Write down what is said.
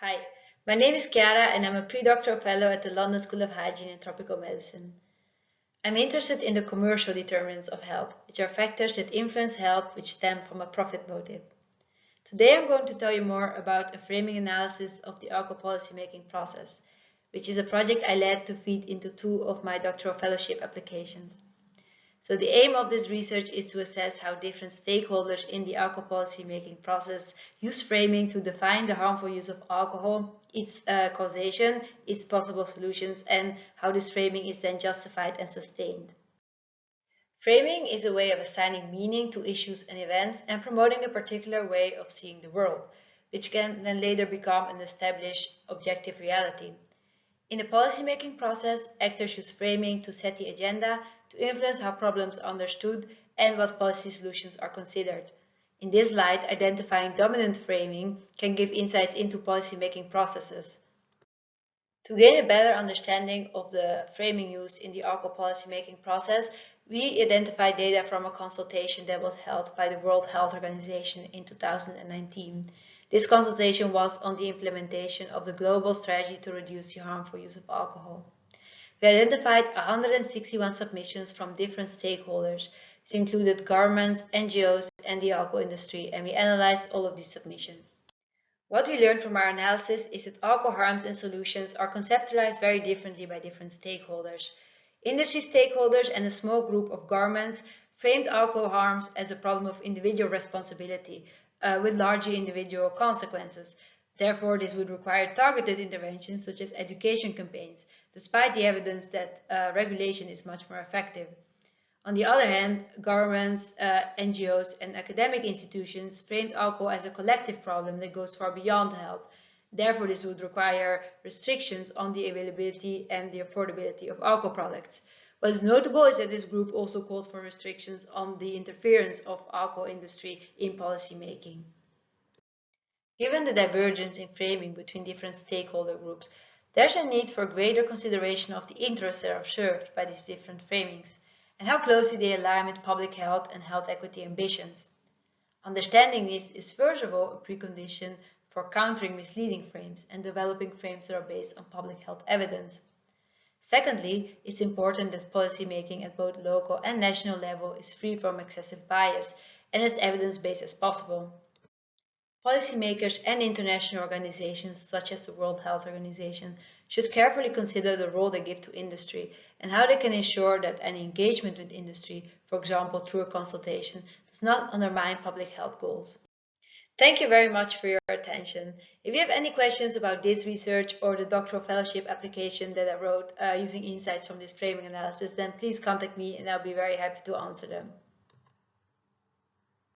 Hi, my name is Chiara and I'm a pre-doctoral fellow at the London School of Hygiene and Tropical Medicine. I'm interested in the commercial determinants of health, which are factors that influence health which stem from a profit motive. Today I'm going to tell you more about a framing analysis of the alcohol policy-making process, which is a project I led to feed into two of my doctoral fellowship applications. So the aim of this research is to assess how different stakeholders in the alcohol policy making process use framing to define the harmful use of alcohol, its causation, its possible solutions, and how this framing is then justified and sustained. Framing is a way of assigning meaning to issues and events and promoting a particular way of seeing the world, which can then later become an established objective reality. In the policymaking process, actors use framing to set the agenda, to influence how problems are understood and what policy solutions are considered. In this light, identifying dominant framing can give insights into policymaking processes. To gain a better understanding of the framing used in the alcohol policymaking process, we identified data from a consultation that was held by the World Health Organization in 2019. This consultation was on the implementation of the global strategy to reduce the harmful use of alcohol. We identified 161 submissions from different stakeholders. This included governments, NGOs, and the alcohol industry, and we analyzed all of these submissions. What we learned from our analysis is that alcohol harms and solutions are conceptualized very differently by different stakeholders. Industry stakeholders and a small group of governments framed alcohol harms as a problem of individual responsibility, with largely individual consequences. Therefore, this would require targeted interventions such as education campaigns, despite the evidence that regulation is much more effective. On the other hand, governments, NGOs, and academic institutions framed alcohol as a collective problem that goes far beyond health. Therefore, this would require restrictions on the availability and the affordability of alcohol products. What is notable is that this group also calls for restrictions on the interference of alcohol industry in policy making. Given the divergence in framing between different stakeholder groups, there's a need for greater consideration of the interests that are served by these different framings and how closely they align with public health and health equity ambitions. Understanding this is first of all a precondition for countering misleading frames and developing frames that are based on public health evidence. Secondly, it's important that policymaking at both local and national level is free from excessive bias and as evidence-based as possible. Policymakers and international organizations such as the World Health Organization should carefully consider the role they give to industry and how they can ensure that any engagement with industry, for example through a consultation, does not undermine public health goals. Thank you very much for your attention. If you have any questions about this research or the doctoral fellowship application that I wrote using insights from this framing analysis, then please contact me and I'll be very happy to answer them.